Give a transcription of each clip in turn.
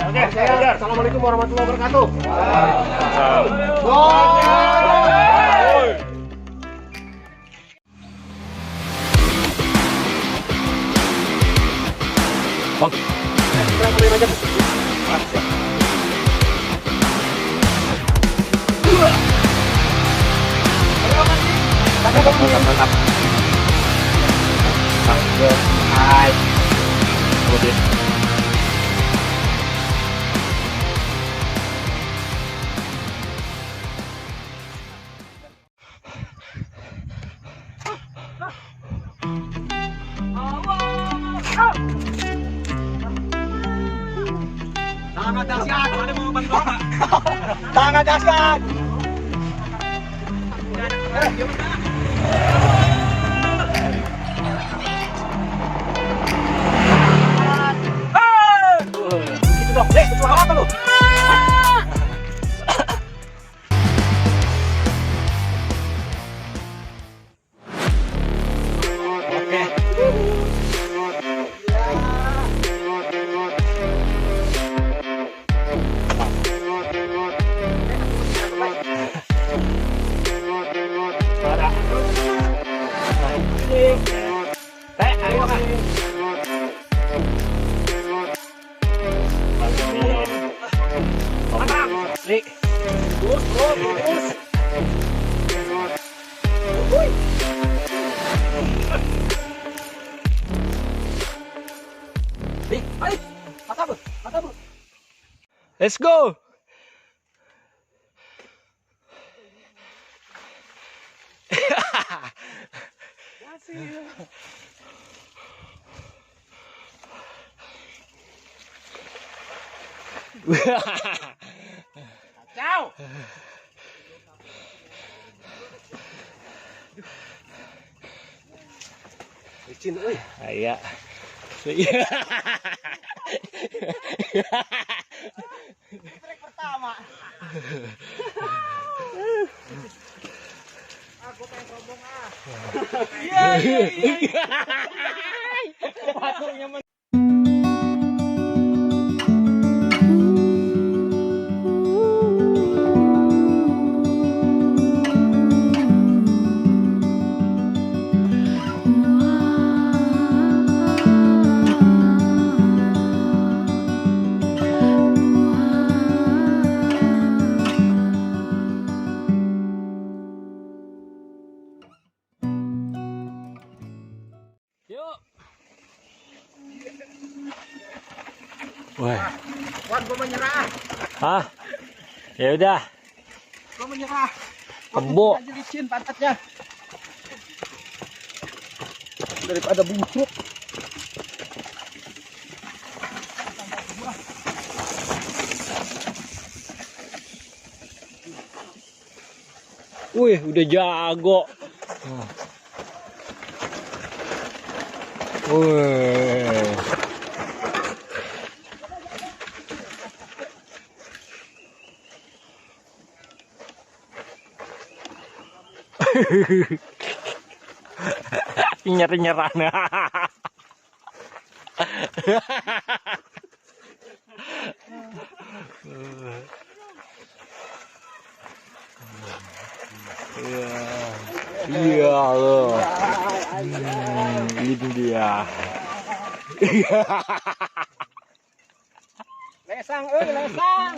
Oke, saya Assalamualaikum warahmatullahi wabarakatuh. Bang, mantap. Hai. Kemudian. Tangan dahsyat, ada mau bantu nggak? Tangan dahsyat. Gitu dong, suara apa lu? Let's go. Ciao. Licin euy. Aya. Trek pertama. Aku pengen sombong ah. Iya. Batunya Yuk. Wah. Wan, gua menyerah. Hah? Ya udah. Gua menyerah. Kebo. Aja licin pantatnya. Daripada busuk. Wih, udah jago. Wih. Nyer-nyeran. Iya loh. Ini dia. Lesang, lesang.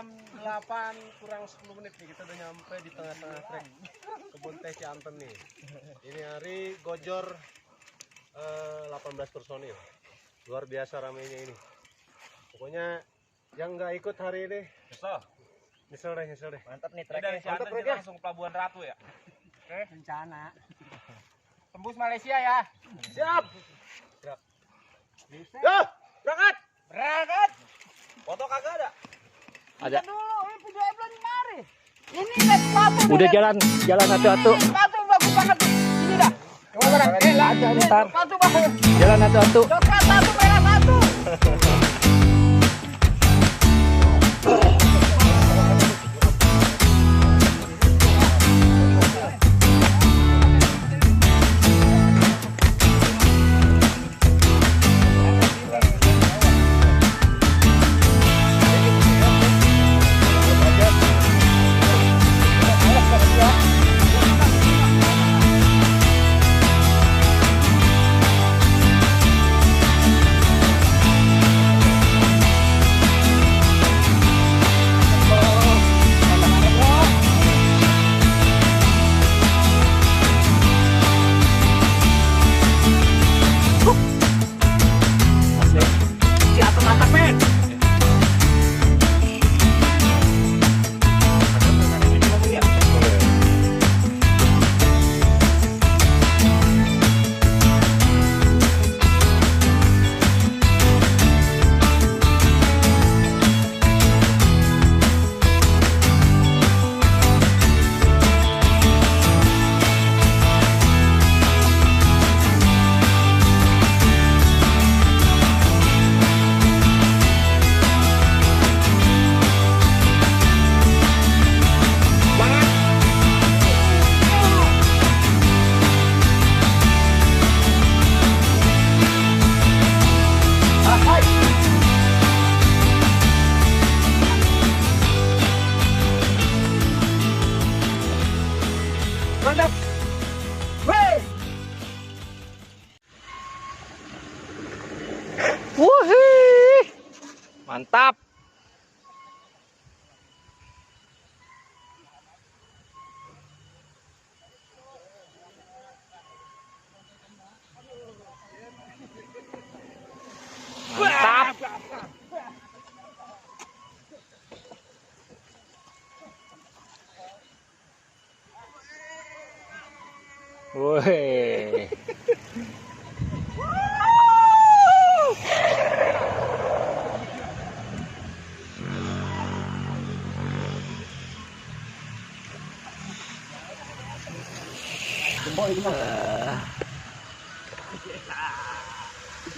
jam 8 kurang 10 menit nih, kita udah nyampe di tengah-tengah trek kebun teh Cianten nih. Ini hari Gojor 18 personil. Luar biasa ramainya ini. Pokoknya yang nggak ikut hari ini nyesel deh. Mantap nih treknya. Mantap treknya. Langsung Pelabuhan Ratu ya. Oke. Rencana. Tembus Malaysia ya. Siap. Yo, berangkat. Foto kagak ada? Ada. Dulu, video belum mari. Ini sepatu. Udah jalan satu-satu. Sepatu bagus banget. Ini dah. Aja ntar. Sepatu bagus. Jalan satu-satu. Coklat satu, merah satu. Mantap. Wey. Wuhih. Mantap. Mantap. Woi.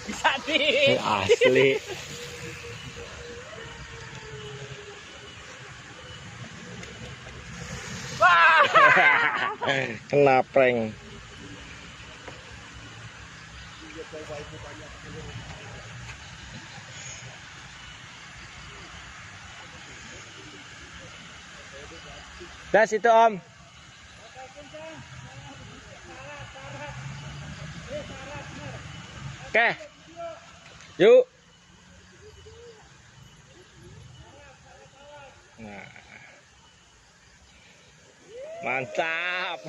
Bisa nih. Asli. Kena prank. Das itu Om. Oke. Yuk. Nah. Mantap.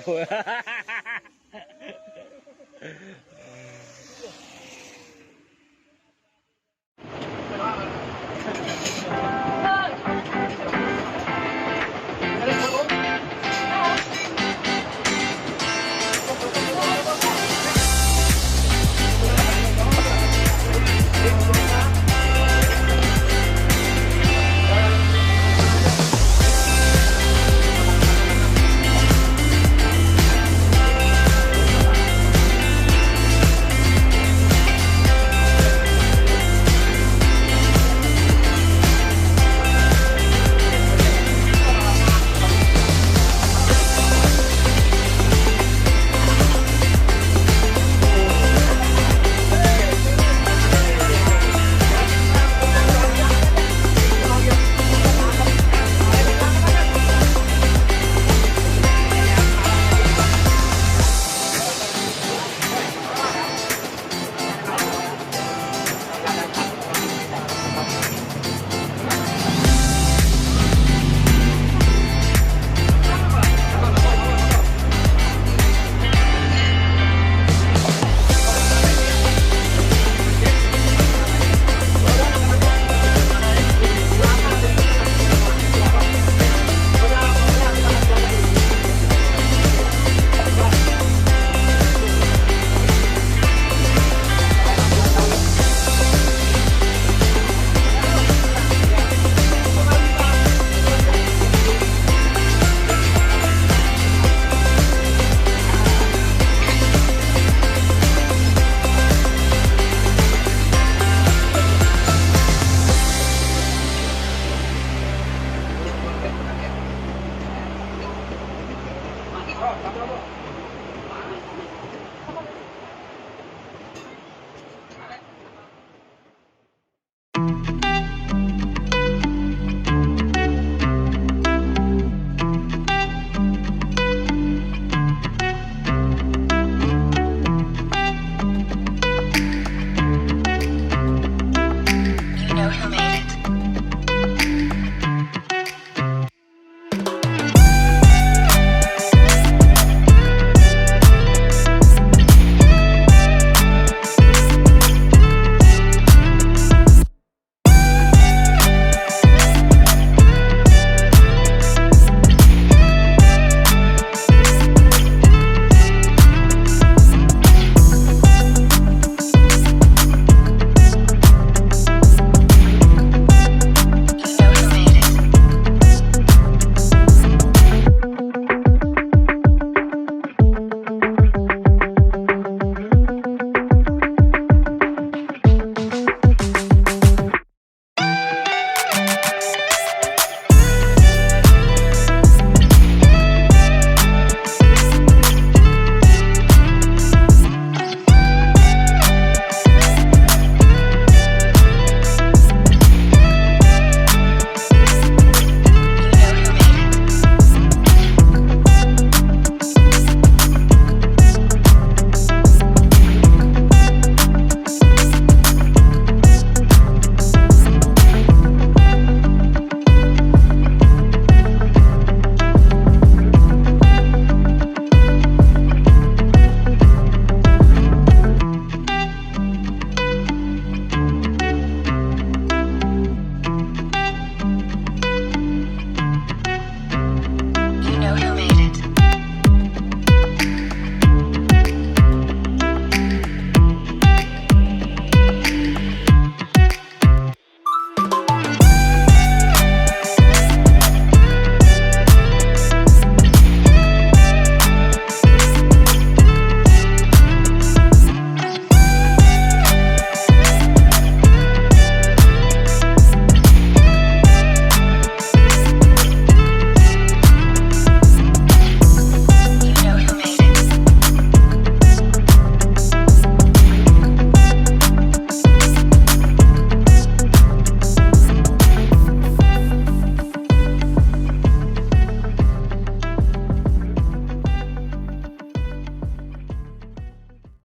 Bro, satu, bro.